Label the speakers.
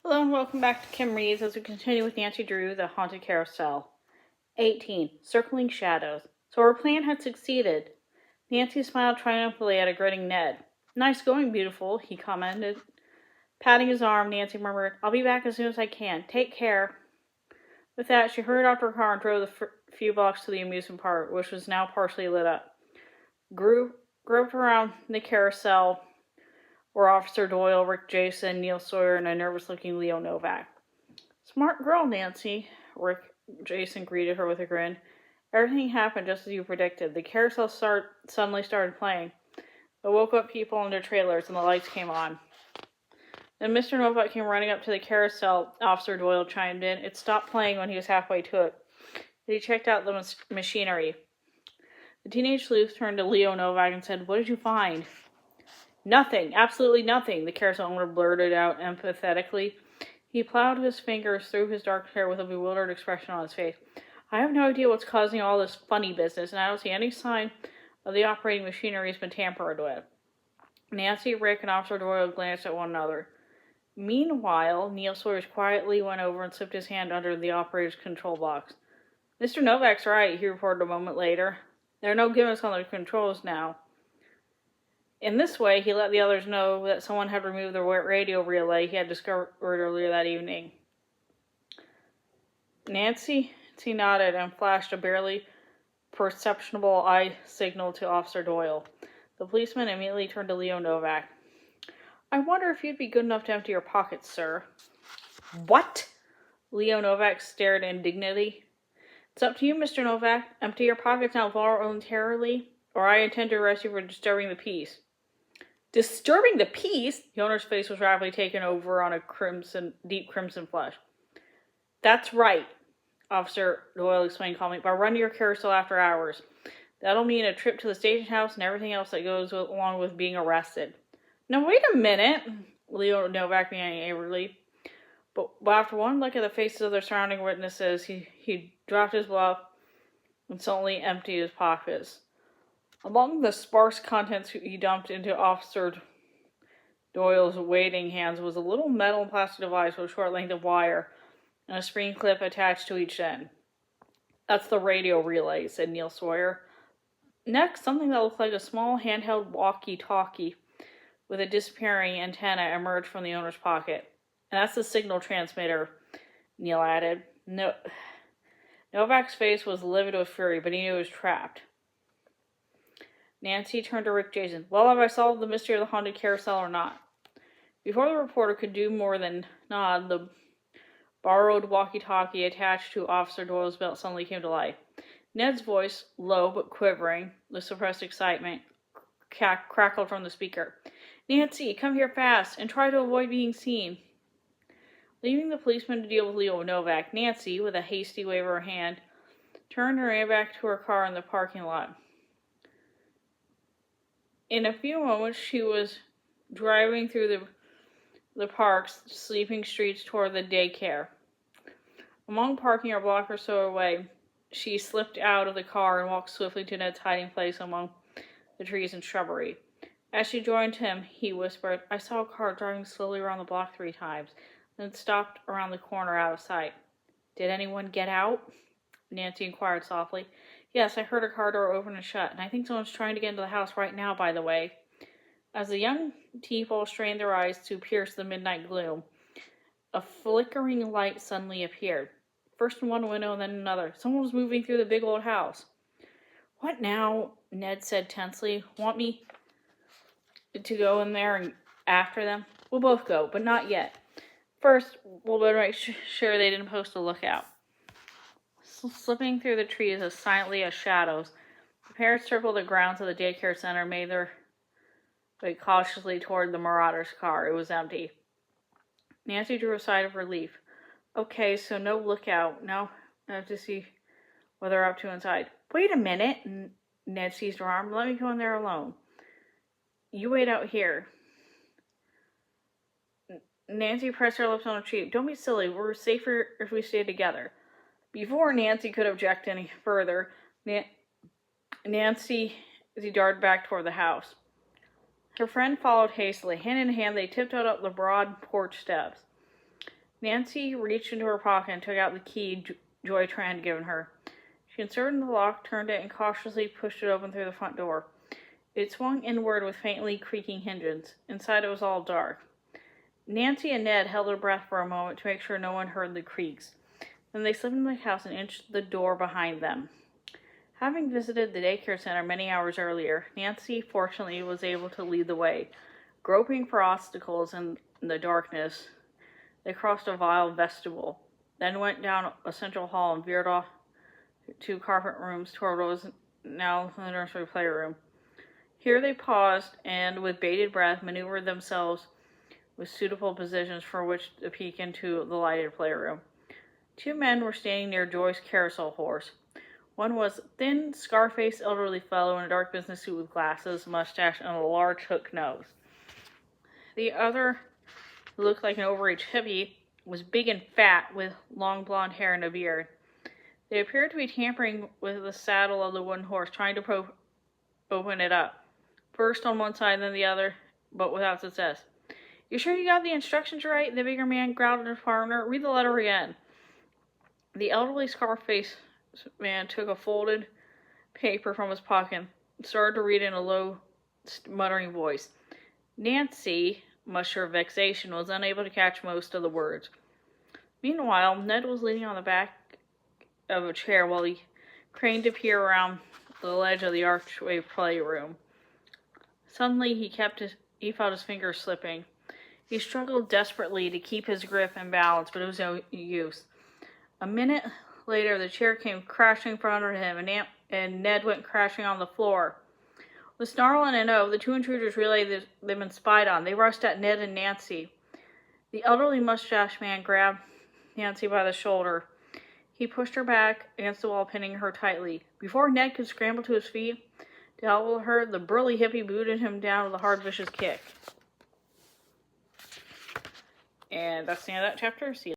Speaker 1: Hello and welcome back to Kim Reads as we continue with Nancy Drew, The Haunted Carousel. 18. Circling Shadows. So our plan had succeeded. Nancy smiled triumphantly at a grinning Ned. Nice going, beautiful, he commented. Patting his arm, Nancy murmured, I'll be back as soon as I can. Take care. With that, she hurried off to her car and drove the few blocks to the amusement park, which was now partially lit up. Groped around the carousel were Officer Doyle, Rick Jason, Neil Sawyer, and a nervous-looking Leo Novak. Smart girl, Nancy, Rick Jason greeted her with a grin. Everything happened just as you predicted. The carousel suddenly started playing. It woke up people in their trailers, and the lights came on. Then Mr. Novak came running up to the carousel. Officer Doyle chimed in. It stopped playing when he was halfway to it. He checked out the machinery. The teenage sleuth turned to Leo Novak and said, What did you find? Nothing. Absolutely nothing, the carousel owner blurted out empathetically. He plowed his fingers through his dark hair with a bewildered expression on his face. I have no idea what's causing all this funny business, and I don't see any sign of the operating machinery has been tampered with. Nancy, Rick, and Officer Doyle glanced at one another. Meanwhile, Neil Sawyers quietly went over and slipped his hand under the operator's control box. Mr. Novak's right, he reported a moment later. There are no gimmicks on the controls now. In this way, he let the others know that someone had removed the radio relay he had discovered earlier that evening. Nancy nodded and flashed a barely perceptible eye signal to Officer Doyle. The policeman immediately turned to Leo Novak. I wonder if you'd be good enough to empty your pockets, sir. What? Leo Novak stared indignantly. It's up to you, Mr. Novak. Empty your pockets now voluntarily, or I intend to arrest you for disturbing the peace. Disturbing the peace? The owner's face was rapidly taken over on a deep crimson flush. That's right, Officer Doyle explained calmly, but run your carousel after hours. That'll mean a trip to the station house and everything else that goes along with being arrested. Now, wait a minute, Leo Novak began angrily. But after one look at the faces of the surrounding witnesses, he dropped his bluff and suddenly emptied his pockets. Among the sparse contents he dumped into Officer Doyle's waiting hands was a little metal and plastic device with a short length of wire and a spring clip attached to each end. That's the radio relay, said Neil Sawyer. Next, something that looked like a small handheld walkie-talkie with a disappearing antenna emerged from the owner's pocket. And that's the signal transmitter, Neil added. Novak's face was livid with fury, but he knew he was trapped. Nancy turned to Rick Jason. Well, have I solved the mystery of the haunted carousel or not? Before the reporter could do more than nod, the borrowed walkie-talkie attached to Officer Doyle's belt suddenly came to life. Ned's voice, low but quivering with suppressed excitement, crackled from the speaker. Nancy, come here fast and try to avoid being seen. Leaving the policeman to deal with Leo Novak, Nancy, with a hasty wave of her hand, turned and ran back to her car in the parking lot. In a few moments, she was driving through the park's sleeping streets toward the daycare. Among parking a block or so away, she slipped out of the car and walked swiftly to Ned's hiding place among the trees and shrubbery. As she joined him, he whispered, I saw a car driving slowly around the block 3 times, then stopped around the corner out of sight. Did anyone get out? Nancy inquired softly. Yes, I heard a car door open and shut, and I think someone's trying to get into the house right now, by the way. As the young people strained their eyes to pierce the midnight gloom, a flickering light suddenly appeared. First in one window and then another. Someone was moving through the big old house. What now? Ned said tensely. Want me to go in there and after them? We'll both go, but not yet. First, we'll better make sure they didn't post a lookout. Slipping through the trees as silently as shadows, the pair circled the grounds of the daycare center and made their way cautiously toward the Marauder's car. It was empty. Nancy drew a sigh of relief. Okay, so no lookout. Now I have to see what they're up to inside. Wait a minute. Ned seized her arm. Let me go in there alone. You wait out here. Nancy pressed her lips on her cheek. Don't be silly. We're safer if we stay together. Before Nancy could object any further, Nancy darted back toward the house. Her friend followed hastily. Hand in hand, they tiptoed up the broad porch steps. Nancy reached into her pocket and took out the key Joy Tran had given her. She inserted the lock, turned it, and cautiously pushed it open through the front door. It swung inward with faintly creaking hinges. Inside it was all dark. Nancy and Ned held their breath for a moment to make sure no one heard the creaks. Then they slipped into the house and inched the door behind them. Having visited the daycare center many hours earlier, Nancy fortunately was able to lead the way. Groping for obstacles in the darkness, they crossed a vile vestibule, then went down a central hall and veered off 2 carpet rooms toward what was now the nursery playroom. Here they paused and, with bated breath, maneuvered themselves with suitable positions for which to peek into the lighted playroom. 2 men were standing near Joy's carousel horse. One was a thin, scar-faced elderly fellow in a dark business suit with glasses, mustache, and a large hook nose. The other, who looked like an overage hippie, was big and fat, with long blonde hair and a beard. They appeared to be tampering with the saddle of the wooden horse, trying to open it up. First on one side, then the other, but without success. "You sure you got the instructions right?" the bigger man growled at his partner. "Read the letter again." The elderly scar-faced man took a folded paper from his pocket and started to read in a low, muttering voice. Nancy, much to her vexation, was unable to catch most of the words. Meanwhile, Ned was leaning on the back of a chair while he craned to peer around the ledge of the archway playroom. Suddenly, he felt his fingers slipping. He struggled desperately to keep his grip and balance, but it was no use. A minute later, the chair came crashing from under him, and Ned went crashing on the floor. With a snarl and an oath, the 2 intruders realized they'd been spied on. They rushed at Ned and Nancy. The elderly mustached man grabbed Nancy by the shoulder. He pushed her back against the wall, pinning her tightly. Before Ned could scramble to his feet to help her, the burly hippie booted him down with a hard, vicious kick. And that's the end of that chapter. See you.